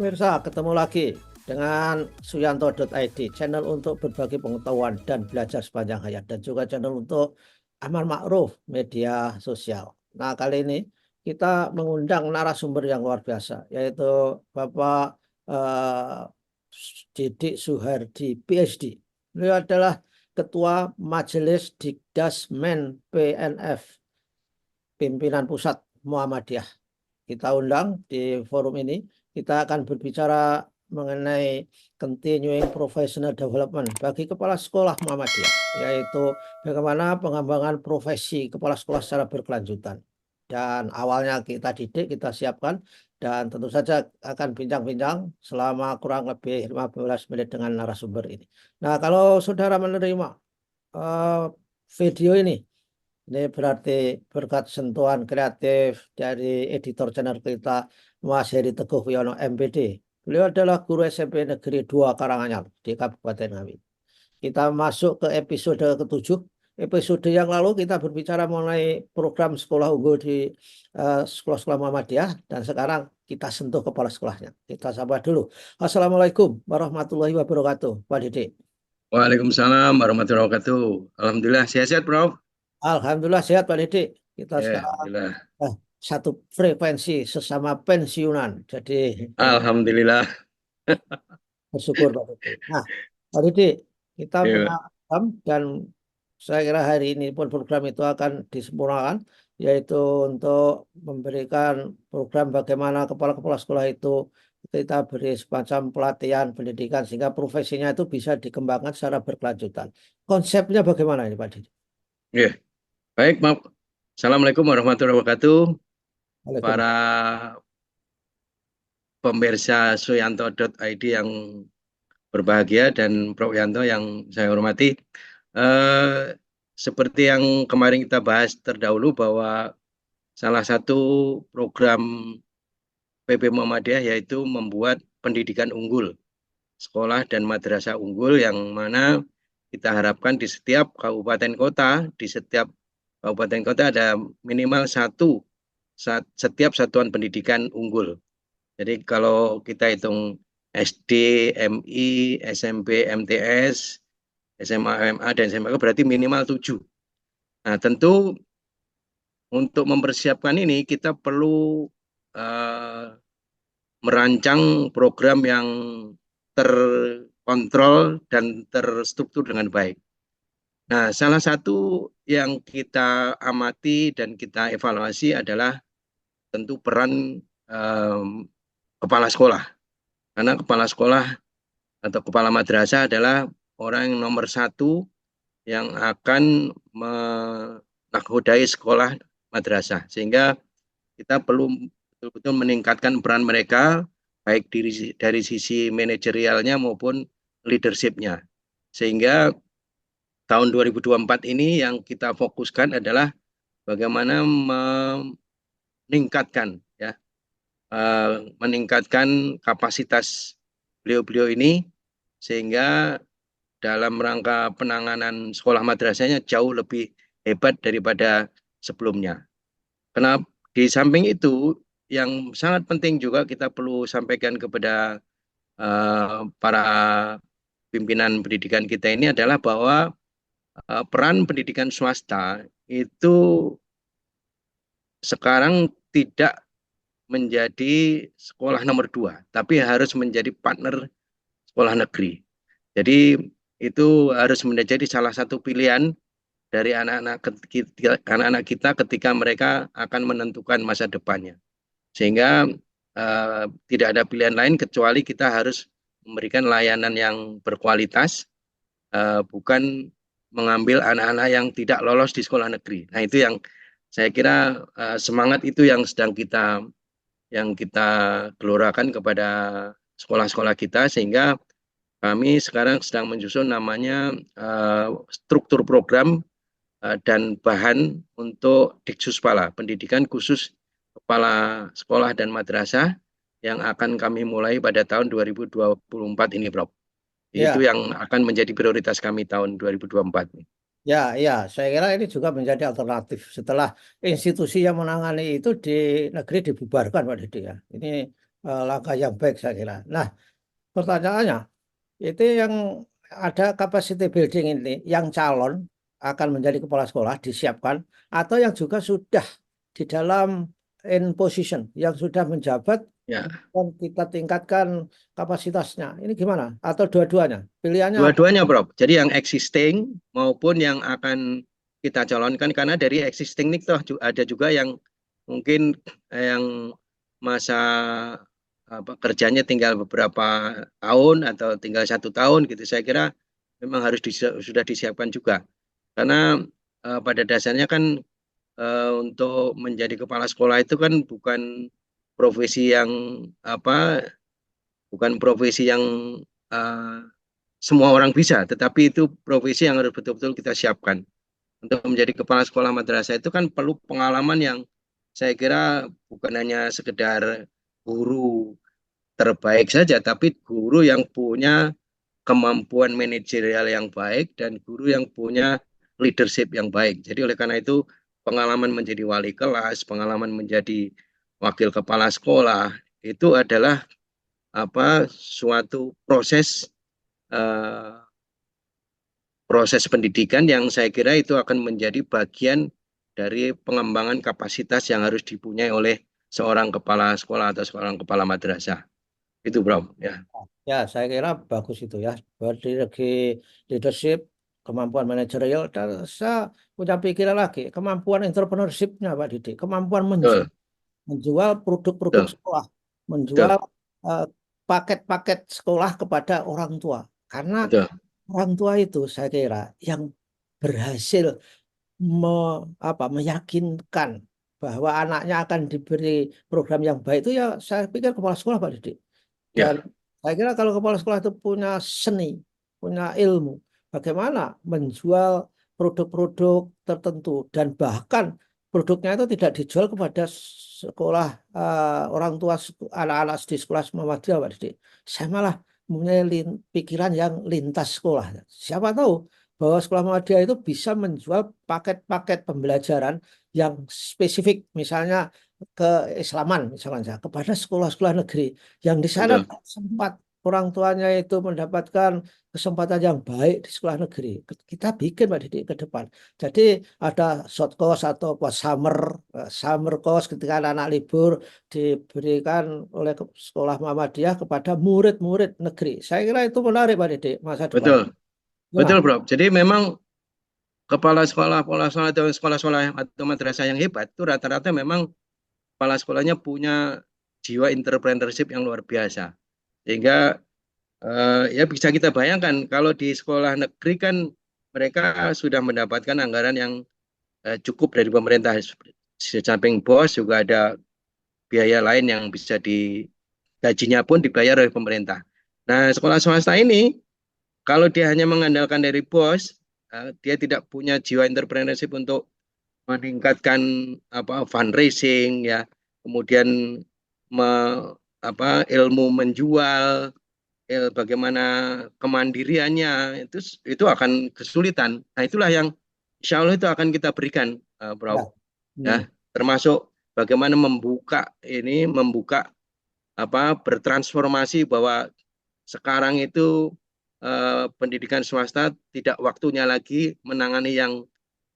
pemirsa, ketemu lagi dengan Suyanto.id, channel untuk berbagi pengetahuan dan belajar sepanjang hayat, dan juga channel untuk amal ma'ruf media sosial. Nah, kali ini kita mengundang narasumber yang luar biasa, yaitu Bapak eh, Didik Suhardi, PhD. Beliau adalah Ketua Majelis Dikdasmen PNF, Pimpinan Pusat Muhammadiyah. Kita undang di forum ini, kita akan berbicara mengenai continuing professional development bagi kepala sekolah Muhammadiyah, yaitu bagaimana pengembangan profesi kepala sekolah secara berkelanjutan. Dan awalnya kita didik, kita siapkan, dan tentu saja akan bincang-bincang selama kurang lebih 15 menit dengan narasumber ini. Nah, kalau saudara menerima eh, video ini berarti berkat sentuhan kreatif dari editor channel kita, Mas Heri Teguh Wiono, MPD. Beliau adalah guru SMP Negeri 2 Karanganyar di Kabupaten Ngawi. Kita masuk ke episode ke-7. Episode yang lalu kita berbicara mengenai program sekolah unggul di sekolah-sekolah Muhammadiyah, dan sekarang kita sentuh kepala sekolahnya. Kita sapa dulu. Assalamualaikum warahmatullahi wabarakatuh, Pak Didik. Waalaikumsalam warahmatullahi wabarakatuh. Alhamdulillah sehat-sehat, Prof. Alhamdulillah sehat, Pak Didik. Kita Ya, sekarang alhamdulillah. satu frekuensi sesama pensiunan. Jadi Alhamdulillah. bersyukur, Pak Didik. Nah, Pak Didik, kita punya Ya, program, dan saya kira hari ini pun program itu akan disempurnakan, yaitu untuk memberikan program bagaimana kepala-kepala sekolah itu kita beri semacam pelatihan pendidikan sehingga profesinya itu bisa dikembangkan secara berkelanjutan. Konsepnya bagaimana ini, Pak Didik? ya. Baik, maaf. Assalamualaikum warahmatullahi wabarakatuh. Waalaikumsalam. Para pemirsa Suyanto.id yang berbahagia dan Prof Yanto yang saya hormati. Eh, Seperti yang kemarin kita bahas terdahulu bahwa salah satu program PP Muhammadiyah yaitu membuat pendidikan unggul, sekolah dan madrasah unggul yang mana kita harapkan di setiap kabupaten kota, ada minimal setiap satuan pendidikan unggul. Jadi kalau kita hitung SD, MI, SMP, MTS, SMA, MA, dan SMK berarti minimal 7. Nah, tentu untuk mempersiapkan ini kita perlu uh, merancang program yang terkontrol dan terstruktur dengan baik. Nah, salah satu yang kita amati dan kita evaluasi adalah tentu peran kepala sekolah. Karena kepala sekolah atau kepala madrasah adalah orang yang nomor satu yang akan menakodai sekolah madrasah. Sehingga kita perlu betul-betul meningkatkan peran mereka, baik dari sisi manajerialnya maupun leadership-nya. Sehingga tahun 2024 ini yang kita fokuskan adalah bagaimana meningkatkan kapasitas beliau-beliau ini sehingga dalam rangka penanganan sekolah madrasahnya jauh lebih hebat daripada sebelumnya. Karena di samping itu yang sangat penting juga kita perlu sampaikan kepada para pimpinan pendidikan kita ini adalah bahwa peran pendidikan swasta itu sekarang tidak menjadi sekolah nomor 2, tapi harus menjadi partner sekolah negeri. Jadi itu harus menjadi salah satu pilihan dari anak-anak kita ketika mereka akan menentukan masa depannya. Sehingga tidak ada pilihan lain kecuali kita harus memberikan layanan yang berkualitas, bukan mengambil anak-anak yang tidak lolos di sekolah negeri. Nah, itu yang saya kira semangat itu yang kita gelorakan kepada sekolah-sekolah kita, sehingga kami sekarang sedang menyusun namanya struktur program dan bahan untuk Diksuspala, pendidikan khusus kepala sekolah dan madrasah yang akan kami mulai pada tahun 2024 ini, Prof. Itu Ya, yang akan menjadi prioritas kami tahun 2024. ya, saya kira ini juga menjadi alternatif setelah institusi yang menangani itu di negeri dibubarkan, Pak Didi ya. Ini langkah yang baik saya kira. Nah, pertanyaannya, itu yang ada capacity building ini, yang calon akan menjadi kepala sekolah disiapkan, atau yang juga sudah di dalam in position, yang sudah menjabat Ya, dan kita tingkatkan kapasitasnya. Ini gimana? Atau dua-duanya? Pilihannya apa? dua-duanya, Bro. Jadi yang existing maupun yang akan kita calonkan, karena dari existing ini toh ada juga yang mungkin yang masa kerjanya tinggal beberapa tahun atau tinggal 1 tahun gitu. Saya kira memang harus sudah disiapkan juga. Karena pada dasarnya kan untuk menjadi kepala sekolah itu kan bukan profesi yang apa, bukan profesi yang eh, semua orang bisa, tetapi itu profesi yang harus betul-betul kita siapkan. Untuk menjadi kepala sekolah madrasah itu kan perlu pengalaman yang saya kira bukan hanya sekedar guru terbaik saja, tapi guru yang punya kemampuan manajerial yang baik dan guru yang punya leadership yang baik. Jadi oleh karena itu pengalaman menjadi wali kelas, pengalaman menjadi wakil kepala sekolah itu adalah suatu eh, proses pendidikan yang saya kira itu akan menjadi bagian dari pengembangan kapasitas yang harus dipunyai oleh seorang kepala sekolah atau seorang kepala madrasah. Itu, Bro. Ya, Ya, saya kira bagus itu ya. Dari segi leadership, kemampuan manajerial, dan saya punya pikiran lagi, kemampuan entrepreneurship-nya Pak Didi, kemampuan betul, menjual produk-produk betul, sekolah, menjual betul, eh, paket-paket sekolah kepada orang tua. Karena betul, orang tua itu saya kira yang berhasil meyakinkan bahwa anaknya akan diberi program yang baik itu ya saya pikir kepala sekolah Pak Didi. Dan ya, saya kira kalau kepala sekolah itu punya seni, punya ilmu, bagaimana menjual produk-produk tertentu dan bahkan produknya itu tidak dijual kepada sekolah orang tua anak-anak di sekolah Muhammadiyah Pak Didi. Saya malah mempunyai pikiran yang lintas sekolah. Siapa tahu bahwa sekolah Muhammadiyah itu bisa menjual paket-paket pembelajaran yang spesifik, misalnya keislaman misalnya kepada sekolah-sekolah negeri yang di sana betul, sempat orang tuanya itu mendapatkan kesempatan yang baik di sekolah negeri. Kita bikin Pak Didik ke depan. Jadi ada short course atau apa summer course ketika anak-anak libur diberikan oleh sekolah Muhammadiyah kepada murid-murid negeri. Saya kira itu menarik Pak Didik masa depan. betul, betul, Gimana? Bro. Jadi memang kepala sekolah atau sekolah-sekolah atau madrasah yang hebat itu rata-rata memang kepala sekolahnya punya jiwa entrepreneurship yang luar biasa. Sehingga ya bisa kita bayangkan kalau di sekolah negeri kan mereka sudah mendapatkan anggaran yang cukup dari pemerintah. Di samping bos juga ada biaya lain yang bisa gajinya pun dibayar oleh pemerintah. Nah, sekolah swasta ini kalau dia hanya mengandalkan dari bos, dia tidak punya jiwa entrepreneurship untuk meningkatkan fundraising ya, kemudian me, ilmu menjual, bagaimana kemandiriannya itu akan kesulitan. Nah, itulah yang insya Allah itu akan kita berikan, Ya. Bro. Hmm. Ya, termasuk bagaimana membuka bertransformasi bahwa sekarang itu pendidikan swasta tidak waktunya lagi menangani yang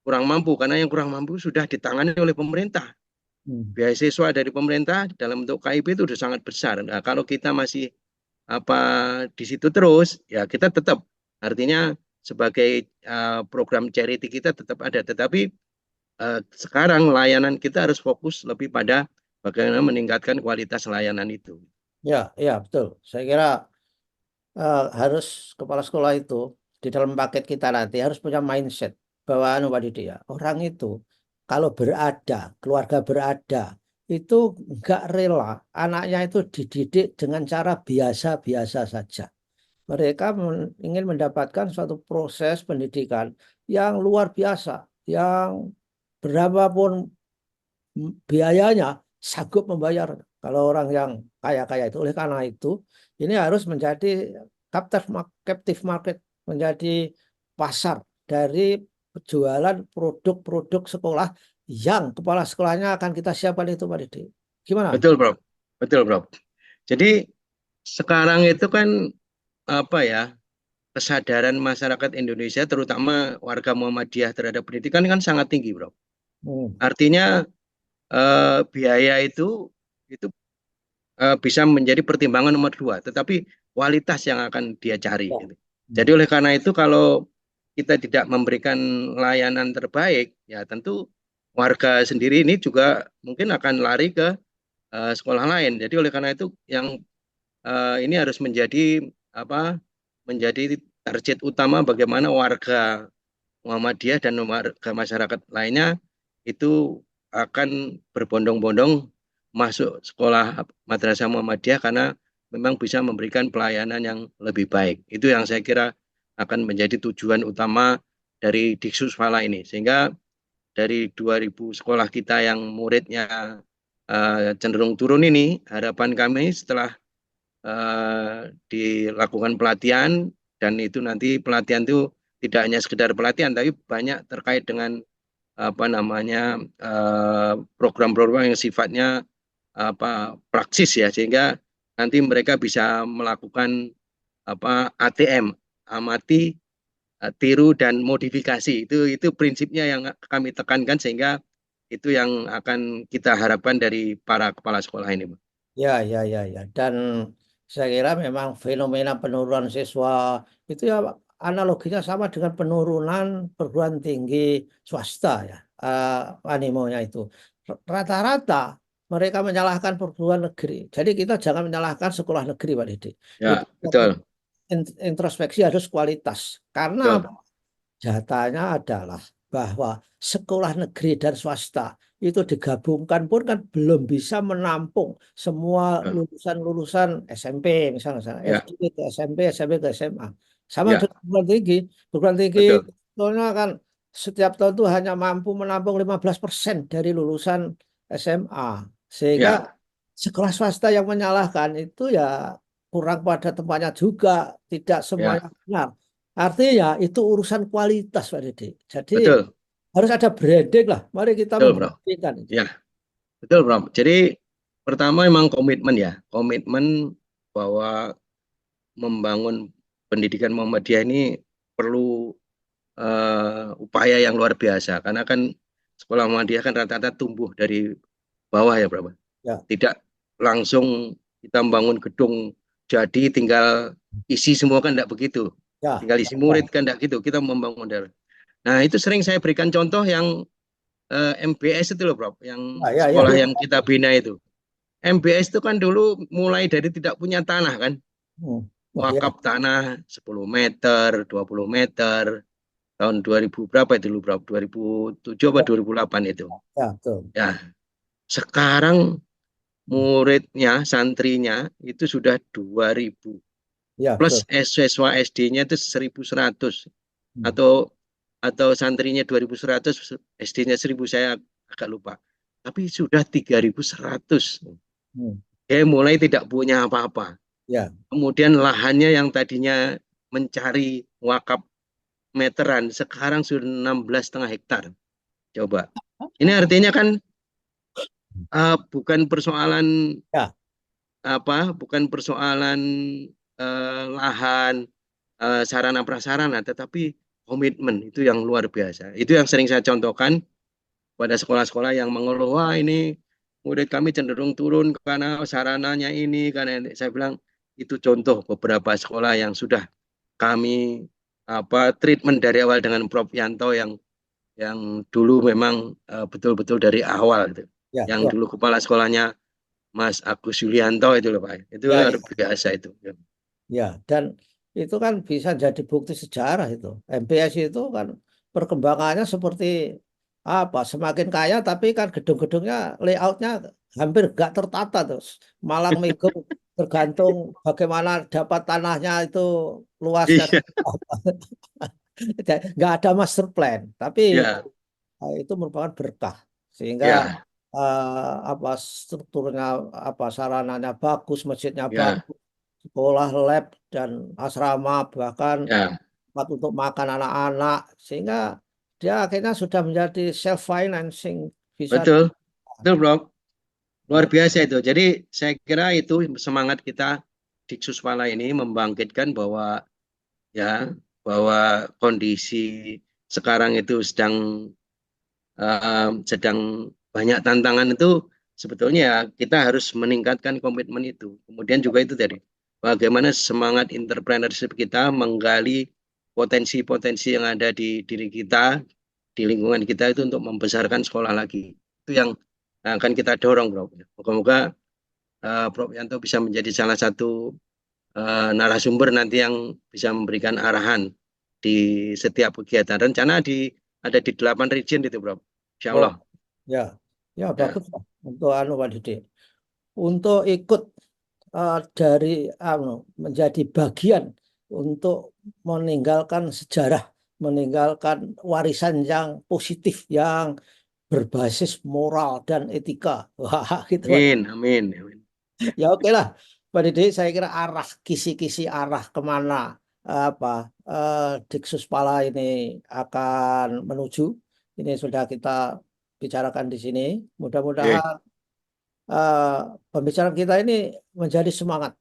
kurang mampu, karena yang kurang mampu sudah ditangani oleh pemerintah. Hmm. Beasiswa dari pemerintah dalam bentuk KIP itu sudah sangat besar. Nah, kalau kita masih apa di situ terus, ya kita tetap, artinya sebagai program charity kita tetap ada, tetapi sekarang layanan kita harus fokus lebih pada bagaimana meningkatkan kualitas layanan itu. Ya, ya betul. Saya kira harus kepala sekolah itu di dalam paket kita nanti harus punya mindset bahwa anu Pak Didi ya, orang itu kalau berada, keluarga berada itu nggak rela anaknya itu dididik dengan cara biasa-biasa saja. Mereka ingin mendapatkan suatu proses pendidikan yang luar biasa, yang berapapun biayanya sanggup membayar kalau orang yang kaya-kaya itu. Oleh karena itu, ini harus menjadi captive market, menjadi pasar dari penjualan produk-produk sekolah yang kepala sekolahnya akan kita siapkan itu Pak Didi. Gimana? Betul, Bro. Betul, Bro. Jadi sekarang itu kan apa ya, kesadaran masyarakat Indonesia terutama warga Muhammadiyah terhadap pendidikan kan sangat tinggi, Bro. Hmm. Artinya biaya itu bisa menjadi pertimbangan nomor dua, tetapi kualitas yang akan dia cari, Ya. gitu. Jadi Hmm. oleh karena itu kalau kita tidak memberikan layanan terbaik, ya tentu warga sendiri ini juga mungkin akan lari ke sekolah lain. Jadi oleh karena itu yang ini harus menjadi apa? Menjadi target utama bagaimana warga Muhammadiyah dan warga masyarakat lainnya itu akan berbondong-bondong masuk sekolah Madrasah Muhammadiyah karena memang bisa memberikan pelayanan yang lebih baik. Itu yang saya kira akan menjadi tujuan utama dari Diksus Fala ini. Sehingga dari 2000 sekolah kita yang muridnya cenderung turun ini, harapan kami setelah dilakukan pelatihan, dan itu nanti pelatihan itu tidak hanya sekedar pelatihan tapi banyak terkait dengan apa namanya program-program yang sifatnya apa praksis ya, sehingga nanti mereka bisa melakukan apa ATM, amati, tiru dan modifikasi. Itu prinsipnya yang kami tekankan, sehingga itu yang akan kita harapkan dari para kepala sekolah ini, Pak. Ya, ya, ya, ya. Dan saya kira memang fenomena penurunan siswa itu ya analoginya sama dengan penurunan perguruan tinggi swasta ya. Animonya itu. Rata-rata mereka menyalahkan perguruan negeri. Jadi kita jangan menyalahkan sekolah negeri, Pak Didi. Itu Ya, betul, introspeksi harus kualitas. Karena betul. datanya adalah bahwa sekolah negeri dan swasta itu digabungkan pun kan belum bisa menampung semua Ya, lulusan-lulusan SMP misalnya ya, SD ke SMP, SMP ke SMA. Sama ya, dengan perguruan tinggi. Perguruan tinggi betul. soalnya kan setiap tahun itu hanya mampu menampung 15% dari lulusan SMA. Sehingga Ya, sekolah swasta yang menyalahkan itu ya kurang pada tempatnya juga, tidak ya, semuanya benar. Artinya itu urusan kualitas, Pak Dede. Jadi betul, harus ada branding lah. Mari kita betul, Bro. membrandingkan itu. Ya, betul, Bro. Jadi pertama memang komitmen ya, komitmen bahwa membangun pendidikan Muhammadiyah ini perlu upaya yang luar biasa, karena kan sekolah Muhammadiyah kan rata-rata tumbuh dari bawah ya, Bro. Ya, Tidak langsung kita membangun gedung jadi tinggal isi semua, kan tidak begitu. ya, Tinggal ya, isi murid ya, kan tidak gitu. Kita membangun dari. Nah, itu sering saya berikan contoh yang MBS itu loh, Bro, yang ya, ya, sekolah ya. yang kita bina itu. MBS itu kan dulu mulai dari tidak punya tanah kan, Hmm. Oh ya, wakaf tanah 10 meter, 20 meter, tahun 2000 berapa itu dulu, Bro? 2007 apa ya, 2008 itu. ya, betul. Ya, sekarang Hmm. muridnya, santrinya itu sudah 2000, Ya, plus betul. siswa SD-nya itu 1100, Hmm. atau santrinya 2100, SD-nya 1000, saya agak lupa. Tapi sudah 3100. Hmm. Dia mulai tidak punya apa-apa. Ya, Kemudian lahannya yang tadinya mencari wakaf meteran sekarang sudah 16,5 hektar. Coba. Ini artinya kan bukan persoalan ya, apa? Bukan persoalan lahan, sarana prasarana, tetapi komitmen itu yang luar biasa. Itu yang sering saya contohkan pada sekolah-sekolah yang mengeluh, wah ini murid kami cenderung turun karena sarananya ini, karena ini. Saya bilang itu contoh beberapa sekolah yang sudah kami apa treatment dari awal dengan Prof Yanto yang dulu memang betul-betul dari awal gitu. ya, Yang ya, dulu kepala sekolahnya Mas Agus Yulianto itu loh Pak. Itu ya, luar ya, biasa itu. ya. Dan itu kan bisa jadi bukti sejarah itu. MPS itu kan perkembangannya seperti apa? Semakin kaya, tapi kan gedung-gedungnya layoutnya hampir gak tertata terus. Malang Migong tergantung bagaimana dapat tanahnya itu luasnya Iya, apa. Nggak ada master plan, tapi iya, itu merupakan berkah sehingga iya, apa strukturnya apa sarananya bagus, masjidnya iya, bagus, sekolah, lab dan asrama bahkan iya. tempat untuk makan anak-anak sehingga dia akhirnya sudah menjadi self financing bisa. Betul, betul Bro. Luar biasa itu. Jadi saya kira itu semangat kita di Suspala ini membangkitkan bahwa ya bahwa kondisi sekarang itu sedang banyak tantangan itu sebetulnya ya kita harus meningkatkan komitmen itu. Kemudian juga itu tadi bagaimana semangat entrepreneurship kita menggali potensi-potensi yang ada di diri kita, di lingkungan kita itu untuk membesarkan sekolah lagi. Itu yang akan kita dorong, Bro. Moga-moga Prof Yanto bisa menjadi salah satu narasumber nanti yang bisa memberikan arahan di setiap kegiatan. Rencana ada di 8 region itu, Bro. Insya Oh, Allah. ya, ya Ya, bagus lah untuk Pak Dede. Untuk ikut dari menjadi bagian untuk meninggalkan sejarah, meninggalkan warisan yang positif, yang berbasis moral dan etika. Wah, gitu Pak. amin, amin, amin. Ya oke lah, Pak Dede. Saya kira arah kisi-kisi arah kemana apa Diksus Pala ini akan menuju. Ini sudah kita bicarakan di sini. Oke, Mudah-mudahan eh, pembicaraan kita ini menjadi semangat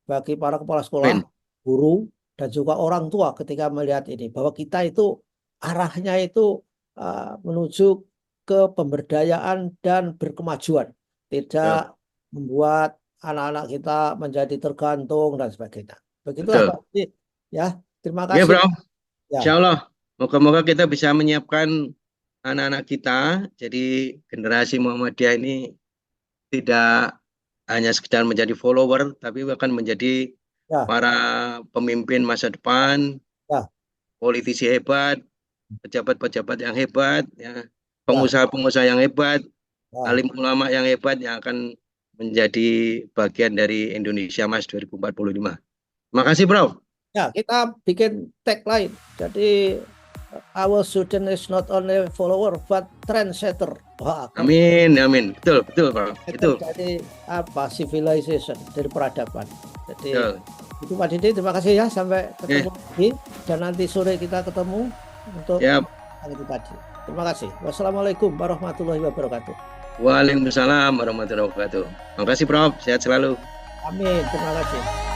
bagi para kepala sekolah, amin. guru, dan juga orang tua ketika melihat ini bahwa kita itu arahnya itu menuju ke pemberdayaan dan berkemajuan, tidak Betul, membuat anak-anak kita menjadi tergantung dan sebagainya. Begitulah Pak. betul. Ya, terima Ya, kasih. Bro. Ya, Insya Allah. Moga-moga kita bisa menyiapkan anak-anak kita. Jadi generasi Muhammadiyah ini tidak hanya sekedar menjadi follower, tapi akan menjadi ya, para pemimpin masa depan, ya, politisi hebat, pejabat-pejabat yang hebat, ya, ya, pengusaha-pengusaha yang hebat, ya. alim ulama yang hebat yang akan menjadi bagian dari Indonesia Mas 2045. Terima kasih, Bro. Ya, kita bikin tagline. Jadi our student is not only follower but trendsetter. Wah, keren. Amin, amin. Betul, betul, Bro. Trendsetter Itu, dari apa? Civilization, dari peradaban. Jadi betul. itu Pak Didi, terima kasih ya. Sampai Oke, ketemu lagi. Dan nanti sore kita ketemu untuk ya. hal itu tadi. Terima kasih. Wassalamualaikum warahmatullahi wabarakatuh. Waalaikumsalam warahmatullahi wabarakatuh. Terima kasih, Prof. Sehat selalu. Amin. Terima kasih.